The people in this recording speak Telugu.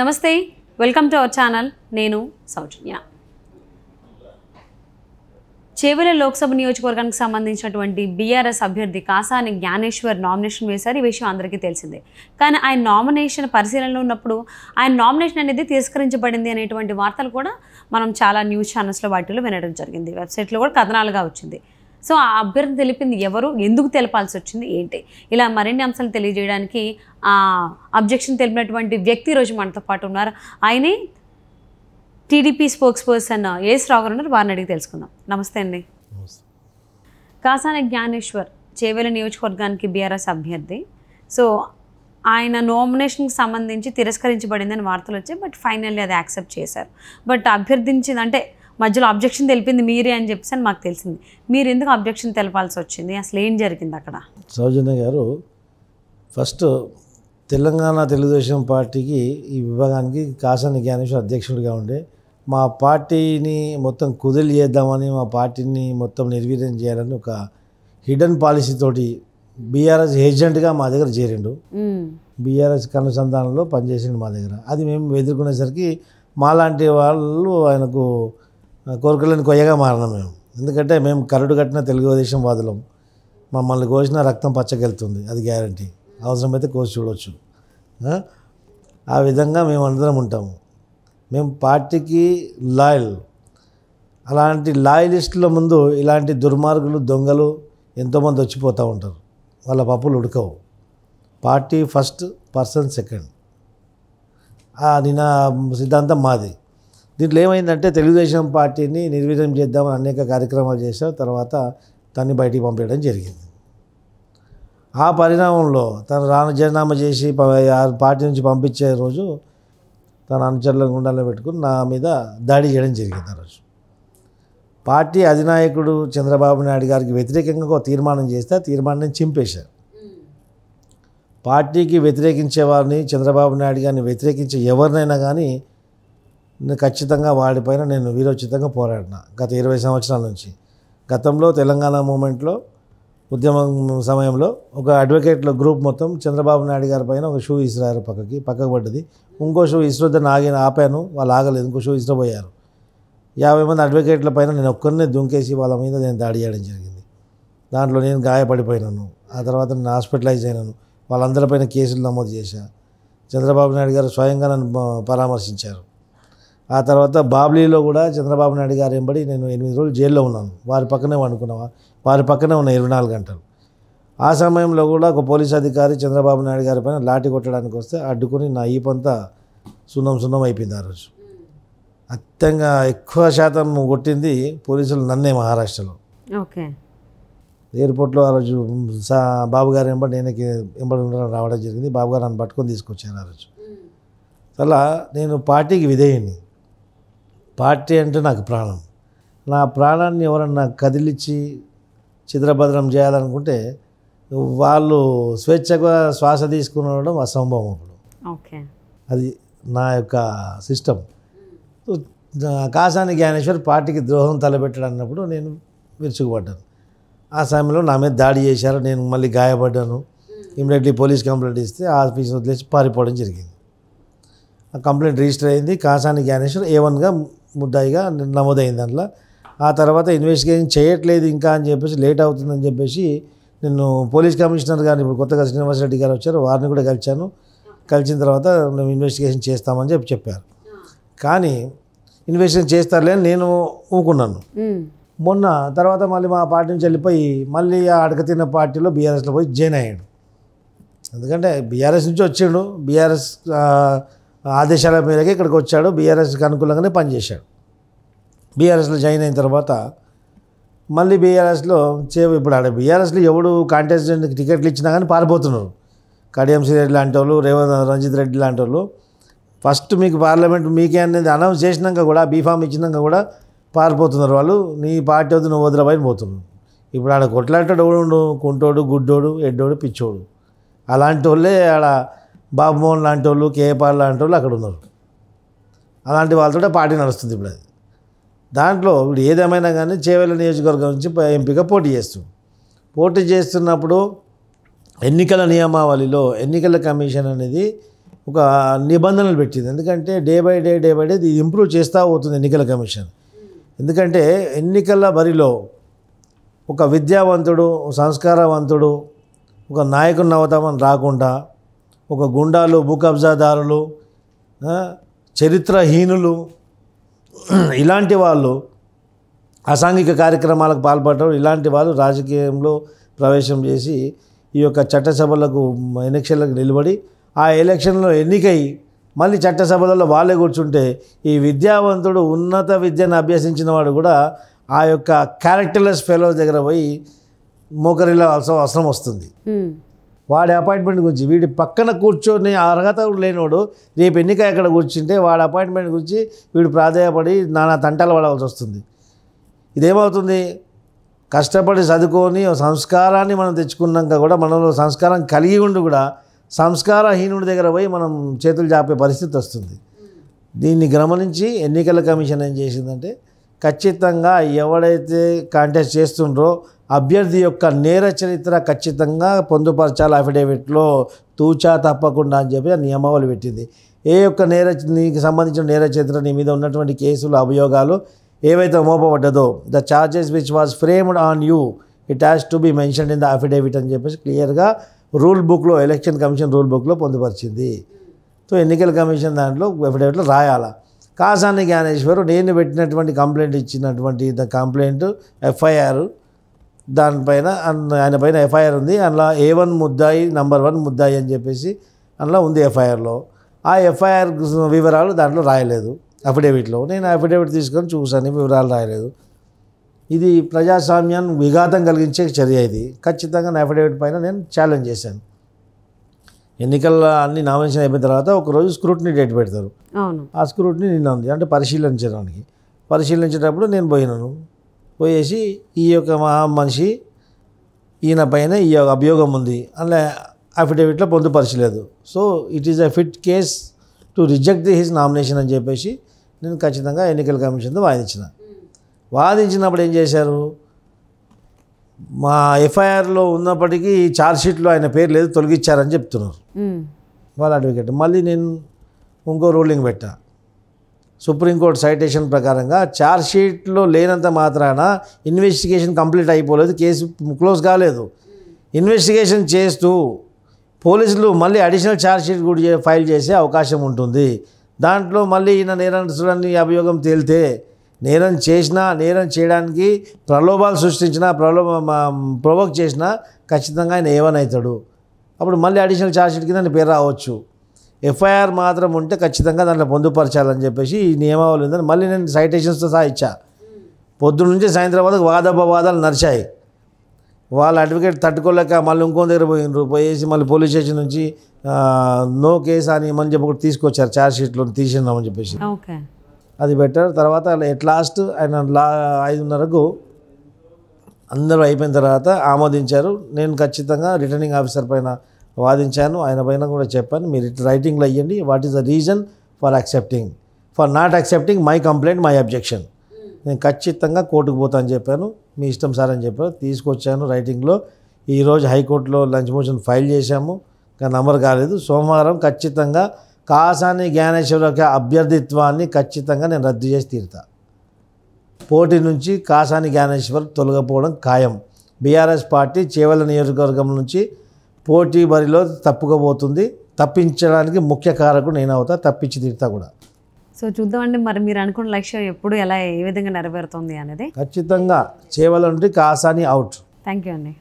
నమస్తే, వెల్కమ్ టు అవర్ ఛానల్. నేను సౌజన్య. చేవెళ్ల లోక్సభ నియోజకవర్గానికి సంబంధించినటువంటి బీఆర్ఎస్ అభ్యర్థి కాసాని జ్ఞానేశ్వర్ నామినేషన్ వేశారు. ఈ విషయం అందరికీ తెలిసిందే. కానీ ఆయన నామినేషన్ పరిశీలనలో ఉన్నప్పుడు ఆయన నామినేషన్ అనేది తిరస్కరించబడింది అనేటువంటి వార్తలు కూడా మనం చాలా న్యూస్ ఛానల్స్లో వాటిలో వినడం జరిగింది. వెబ్సైట్లో కూడా కథనాలుగా వచ్చింది. సో ఆ అభ్యర్థి తెలిపింది ఎవరు, ఎందుకు తెలపాల్సి వచ్చింది, ఏంటి, ఇలా మరిన్ని అంశాలు తెలియజేయడానికి అబ్జెక్షన్ తెలిపినటువంటి వ్యక్తి ఈరోజు మనతో పాటు ఉన్నారు. ఆయనే టీడీపీ స్పోక్స్ పర్సన్ ఏఎస్ రావు గారు ఉన్నారు. వారిని అడిగి తెలుసుకుందాం. నమస్తే అండి. కాసాని జ్ఞానేశ్వర్ చేవెళ్ల నియోజకవర్గానికి బీఆర్ఎస్ అభ్యర్థి. సో ఆయన నామినేషన్కి సంబంధించి తిరస్కరించబడిందని వార్తలు వచ్చాయి. బట్ ఫైనల్లీ అది యాక్సెప్ట్ చేశారు. బట్ అభ్యర్థించింది అంటే మధ్యలో అబ్జెక్షన్ తెలిపింది మీరే అని చెప్పేసి అని మాకు తెలిసింది. మీరు ఎందుకు అబ్జెక్షన్ తెలపాల్సి వచ్చింది, అసలు ఏం జరిగింది అక్కడ? సౌజన్య గారు, ఫస్ట్ తెలంగాణ తెలుగుదేశం పార్టీకి ఈ విభాగానికి కాసాని జ్ఞానేశ్వర్ అధ్యక్షుడిగా ఉండే, మా పార్టీని మొత్తం కుదిలి చేద్దామని, మా పార్టీని మొత్తం నిర్వీర్యం చేయాలని ఒక హిడెన్ పాలసీ తోటి బీఆర్ఎస్ ఏజెంట్గా మా దగ్గర చేరిండు. బీఆర్ఎస్ కనుసంధానంలో పనిచేసిండు మా దగ్గర. అది మేము ఎదుర్కొనేసరికి మాలాంటి వాళ్ళు ఆయనకు కోరికలను కొయ్యగా మారినాం మేము. ఎందుకంటే మేము కరడు కట్టిన తెలుగుదేశం వాదులం. మమ్మల్ని కోసిన రక్తం పచ్చకెళ్తుంది, అది గ్యారంటీ. అవసరమైతే కోసి చూడవచ్చు. ఆ విధంగా మేము అందరం ఉంటాము. మేము పార్టీకి లాయల్. అలాంటి లాయలిస్టుల ముందు ఇలాంటి దుర్మార్గులు, దొంగలు ఎంతోమంది వచ్చిపోతూ ఉంటారు. వాళ్ళ పప్పులు ఉడకవు. Party first, person second. నిన్న సిద్ధాంతం మాది. దీంట్లో ఏమైందంటే తెలుగుదేశం పార్టీని నిర్వీర్యం చేద్దామని అనేక కార్యక్రమాలు చేశారు. తర్వాత తన్ని బయటికి పంపించడం జరిగింది. ఆ పరిణామంలో తను రాజీనామా చేసి పార్టీ నుంచి పంపించే రోజు తన అనుచరుల గుండాల్లో పెట్టుకుని నా మీద దాడి చేయడం జరిగింది. ఆ రోజు పార్టీ అధినాయకుడు చంద్రబాబు నాయుడు గారికి వ్యతిరేకంగా ఒక తీర్మానం చేస్తే ఆ తీర్మానాన్ని చింపేశారు. పార్టీకి వ్యతిరేకించే వారిని, చంద్రబాబు నాయుడు గారిని వ్యతిరేకించే ఎవరినైనా కానీ ఖచ్చితంగా వాడిపైన నేను వీరోచితంగా పోరాడిన గత 20 సంవత్సరాల నుంచి. గతంలో తెలంగాణ మూమెంట్లో ఉద్యమం సమయంలో ఒక అడ్వకేట్ల గ్రూప్ మొత్తం చంద్రబాబు నాయుడు గారి పైన ఒక షూ ఇసిరారు, పక్కకు పడ్డది. ఇంకో షూ ఇసురుద్దని ఆపాను, వాళ్ళు ఆగలేదు, ఇంకో షూ ఇసిరబోయారు. 50 మంది అడ్వకేట్ల పైన నేను ఒక్కరినే దుంకేసి వాళ్ళ మీద నేను దాడి చేయడం జరిగింది. దాంట్లో నేను గాయపడిపోయినాను. ఆ తర్వాత నేను హాస్పిటలైజ్ అయినాను. వాళ్ళందరిపైన కేసులు నమోదు చేశాను. చంద్రబాబు నాయుడు గారు స్వయంగా నన్ను పరామర్శించారు. ఆ తర్వాత బాబ్లీలో కూడా చంద్రబాబు నాయుడు గారు వెంబడి నేను 8 రోజులు జైల్లో ఉన్నాను. వారి పక్కనే వారి పక్కనే ఉన్న 24 గంటలు. ఆ సమయంలో కూడా ఒక పోలీస్ అధికారి చంద్రబాబు నాయుడు గారి పైన లాఠీ కొట్టడానికి వస్తే అడ్డుకొని నా ఈపంతా సున్నం అయిపోయింది. ఆ రోజు అత్యంగా ఎక్కువ శాతం కొట్టింది పోలీసులు నన్నే, మహారాష్ట్రలో. ఓకే. ఎయిర్పోర్ట్లో ఆ రోజు బాబు గారు వెంబడి రావడం జరిగింది. బాబు గారు నన్ను పట్టుకొని తీసుకొచ్చారు ఆ రోజు. అలా నేను పార్టీకి విధేయుని. పార్టీ అంటే నాకు ప్రాణం. నా ప్రాణాన్ని ఎవరన్నా కదిలిచ్చి చిద్రభద్రం చేయాలనుకుంటే వాళ్ళు స్వేచ్ఛగా శ్వాస తీసుకునడం అసంభవం. అప్పుడు ఓకే, అది నా యొక్క సిస్టమ్. కాసాని జ్ఞానేశ్వర్ పార్టీకి ద్రోహం తలపెట్టాడు అన్నప్పుడు నేను విరుచుకుపడ్డాను. ఆ సమయంలో నా మీద దాడి చేశారు. నేను మళ్ళీ గాయపడ్డాను. ఇమ్మీడియట్లీ పోలీస్ కంప్లైంట్ ఇస్తే ఆఫీస్ వదిలేసి పారిపోవడం జరిగింది. ఆ కంప్లైంట్ రిజిస్టర్ అయింది. కాసాని జ్ఞానేశ్వర్ A1గా ముద్దాయిగా నమోదైంది దాంట్లో. ఆ తర్వాత ఇన్వెస్టిగేషన్ చేయట్లేదు ఇంకా అని చెప్పేసి, లేట్ అవుతుందని చెప్పేసి నేను పోలీస్ కమిషనర్ గారిని, ఇప్పుడు కొత్తగా శ్రీనివాసరెడ్డి గారు వచ్చారు, వారిని కూడా కలిశాను. కలిసిన తర్వాత మేము ఇన్వెస్టిగేషన్ చేస్తామని చెప్పారు. కానీ ఇన్వెస్టిగేషన్ చేస్తారులే అని నేను ఊకున్నాను. మొన్న తర్వాత మళ్ళీ మా పార్టీ నుంచి వెళ్ళిపోయి మళ్ళీ ఆ అడకతిన్న పార్టీలో బీఆర్ఎస్లో పోయి జాయిన్ అయ్యాడు. ఎందుకంటే బీఆర్ఎస్ నుంచి వచ్చిండు, బీఆర్ఎస్ ఆదేశాల మేరకే ఇక్కడికి వచ్చాడు, బీఆర్ఎస్కి అనుకూలంగానే పనిచేశాడు. బీఆర్ఎస్లో జాయిన్ అయిన తర్వాత మళ్ళీ బీఆర్ఎస్లో ఇప్పుడు ఆడ బీఆర్ఎస్లో ఎవడు కాంటెస్టెంట్కి టికెట్లు ఇచ్చినా కానీ పారిపోతున్నారు. కడియం శ్రీరెడ్డి లాంటి వాళ్ళు, రంజిత్ రెడ్డి లాంటి వాళ్ళు. ఫస్ట్ మీకు పార్లమెంట్ మీకే అనేది అనౌన్స్ చేసినాక కూడా, బీఫామ్ ఇచ్చినాక కూడా పారిపోతున్నారు వాళ్ళు. నీ పార్టీ వద్దు, నువ్వు వదిలేబోయి పోతున్నావు. ఇప్పుడు ఆడ కొట్లాంటాడు ఎవడు, కుంటోడు, గుడ్డోడు, ఎడ్డోడు, పిచ్చోడు. అలాంటి వాళ్ళే ఆడ బాబుమోహన్ లాంటి వాళ్ళు, కేపాల్ లాంటి వాళ్ళు అక్కడ ఉన్నారు. అలాంటి వాళ్ళతో పార్టీ నడుస్తుంది ఇప్పుడు. అది దాంట్లో ఇప్పుడు ఏదేమైనా కానీ చేవెళ్ల నియోజకవర్గం నుంచి ఎంపీగా పోటీ చేస్తున్నప్పుడు ఎన్నికల నియమావళిలో ఎన్నికల కమిషన్ అనేది ఒక నిబంధనలు పెట్టింది. ఎందుకంటే డే బై డే ఇది ఇంప్రూవ్ చేస్తూ పోతుంది ఎన్నికల కమిషన్. ఎందుకంటే ఎన్నికల బరిలో ఒక విద్యావంతుడు, సంస్కారవంతుడు, ఒక నాయకుని అవుతామని రాకుండా ఒక గుండాలు, భూ కబ్జాదారులు, చరిత్రహీనులు ఇలాంటి వాళ్ళు అసాంఘిక కార్యక్రమాలకు పాల్పడటం, ఇలాంటి వాళ్ళు రాజకీయంలో ప్రవేశం చేసి ఈ యొక్క చట్టసభలకు ఎలక్షన్లకు నిలబడి ఆ ఎలక్షన్లో ఎన్నికై మళ్ళీ చట్టసభలలో వాళ్ళే కూర్చుంటే ఈ విద్యావంతుడు ఉన్నత విద్యను అభ్యసించిన వాడు కూడా ఆ యొక్క క్యారెక్టర్లెస్ ఫెలోస్ దగ్గర పోయి మోకరిలో అవసరం వస్తుంది. వాడి అపాయింట్మెంట్ గురించి వీడి పక్కన కూర్చొని అర్హత లేనివాడు రేపు ఎన్నిక ఎక్కడ కూర్చుంటే వాడి అపాయింట్మెంట్ గురించి వీడు ప్రాధాయపడి నానా తంటాలు పడవలసి వస్తుంది. ఇదేమవుతుంది, కష్టపడి చదువుకొని సంస్కారాన్ని మనం తెచ్చుకున్నాక కూడా మనలో సంస్కారం కలిగి ఉండి కూడా సంస్కారహీనుడి దగ్గర పోయి మనం చేతులు చాపే పరిస్థితి వస్తుంది. దీన్ని గమనించి ఎన్నికల కమిషన్ ఏం చేసిందంటే ఖచ్చితంగా ఎవడైతే కాంటెస్ట్ చేస్తుండ్రో అభ్యర్థి యొక్క నేర చరిత్ర ఖచ్చితంగా పొందుపరచాలి అఫిడేవిట్లో తూచా తప్పకుండా అని చెప్పి నియమావళి పెట్టింది. ఏ యొక్క నీకు సంబంధించిన నేర చరిత్ర, నీ మీద ఉన్నటువంటి కేసులు, అభియోగాలు ఏవైతే మోపబడ్డదో the charges which was framed on you it has to be mentioned in the affidavit అని చెప్పేసి క్లియర్గా రూల్ బుక్లో, ఎలక్షన్ కమిషన్ రూల్ బుక్లో పొందుపరిచింది. సో ఎన్నికల కమిషన్ దాంట్లో అఫిడేవిట్లో రాయాలా. కాసాని జ్ఞానేశ్వర్ నేను పెట్టినటువంటి కంప్లైంట్ ఇచ్చినటువంటి ద కంప్లైంట్ ఎఫ్ఐఆర్ దానిపైన ఆయన పైన ఎఫ్ఐఆర్ ఉంది. అందులో A1 ముద్దాయి, నంబర్ 1 ముద్దాయి అని చెప్పేసి అందులో ఉంది ఎఫ్ఐఆర్లో. ఆ ఎఫ్ఐఆర్ వివరాలు దాంట్లో రాయలేదు అఫిడేవిట్లో. నేను అఫిడేవిట్ తీసుకొని చూసాను, వివరాలు రాయలేదు. ఇది ప్రజాస్వామ్యాన్ని విఘాతం కలిగించే చర్య. ఇది ఖచ్చితంగా నా అఫిడేవిట్ పైన నేను ఛాలెంజ్ చేశాను. ఎన్నికల అన్ని నామినేషన్ అయిపోయిన తర్వాత ఒకరోజు స్క్రూటినీ డేట్ పెడతారు. ఆ స్క్రూటినీ నిన్న ఉంది, అంటే పరిశీలించేటప్పుడు నేను పోయేసి ఈ యొక్క మనిషి ఈయన పైన ఈ అభియోగం ఉంది అలా అఫిడేవిట్లో పొందుపరచలేదు. So it is a fit case to reject his nomination అని చెప్పేసి నేను ఖచ్చితంగా ఎన్నికల కమిషన్తో వాదించినప్పుడు ఏం చేశారు, మా ఎఫ్ఐఆర్లో ఉన్నప్పటికీ ఛార్జ్షీట్లో ఆయన పేరు లేదు, తొలగించారని చెప్తున్నారు వాళ్ళ అడ్వకేట్. మళ్ళీ నేను ఇంకో రూలింగ్ పెట్టా. సుప్రీంకోర్టు సైటేషన్ ప్రకారంగా ఛార్జ్షీట్లో లేనంత మాత్రాన ఇన్వెస్టిగేషన్ కంప్లీట్ అయిపోలేదు, కేసు క్లోజ్ కాలేదు. ఇన్వెస్టిగేషన్ చేస్తూ పోలీసులు మళ్ళీ అడిషనల్ ఛార్జ్షీట్ కూడా ఫైల్ చేసే అవకాశం ఉంటుంది. దాంట్లో మళ్ళీ ఈయన నేరస్తుడని అభియోగం తేలితే నేరం చేసినా, నేరం చేయడానికి ప్రలోభాలు సృష్టించినా, ప్రొవోక్ చేసినా ఖచ్చితంగా ఆయన ఏమనవుతాడు. అప్పుడు మళ్ళీ అడిషనల్ ఛార్జ్షీట్ కింద ఆయన పేరు రావచ్చు. ఎఫ్ఐఆర్ మాత్రం ఉంటే ఖచ్చితంగా దాంట్లో పొందుపరచాలని చెప్పేసి ఈ నియమావళి ఉందని మళ్ళీ నేను సైటేషన్స్తో సహా ఇచ్చా. పొద్దున్న నుంచి సాయంత్రం వరకు వాదోపవాదాలు నడిచాయి. వాళ్ళ అడ్వకేట్ తట్టుకోలేక మళ్ళీ ఇంకో దగ్గర పోయేసి మళ్ళీ పోలీస్ స్టేషన్ నుంచి నో కేసు అని ఏమని చెప్పి ఒకటి తీసుకొచ్చారు, ఛార్జ్షీట్లో తీసినామని చెప్పేసి అది పెట్టారు. తర్వాత ఎట్ లాస్ట్ ఆయన 5:30కు అందరూ అయిపోయిన తర్వాత ఆమోదించారు. నేను ఖచ్చితంగా రిటర్నింగ్ ఆఫీసర్ పైన వాదించాను, ఆయన పైన కూడా చెప్పాను, మీరు రైటింగ్లో అయ్యండి what is the reason for not accepting my complaint, my objection. నేను ఖచ్చితంగా కోర్టుకు పోతా అని చెప్పాను. మీ ఇష్టం సార్ అని చెప్పారు, తీసుకొచ్చాను రైటింగ్లో. ఈరోజు హైకోర్టులో లంచ్ మోషన్ ఫైల్ చేశాము, ఇంకా నంబర్ కాలేదు. సోమవారం ఖచ్చితంగా కాసాని జ్ఞానేశ్వర్ యొక్క అభ్యర్థిత్వాన్ని ఖచ్చితంగా నేను రద్దు చేసి తీరుతా. పోటీ నుంచి కాసాని జ్ఞానేశ్వర్ తొలగిపోవడం ఖాయం. బీఆర్ఎస్ పార్టీ చేవెళ్ళ నియోజకవర్గం నుంచి పోటీ బరిలో తప్పుకోబోతుంది. తప్పించడానికి ముఖ్య కారకుడు నేను అవుతా, తప్పించి తీరుతా కూడా. సో చూద్దామండి మరి మీరు అనుకున్న లక్ష్యం ఎప్పుడు ఎలా ఏ విధంగా నెరవేరుతుంది అనేది. ఖచ్చితంగా చేవెళ్ళ నుండి కాసాని అవుట్. థ్యాంక్ యూ అండి.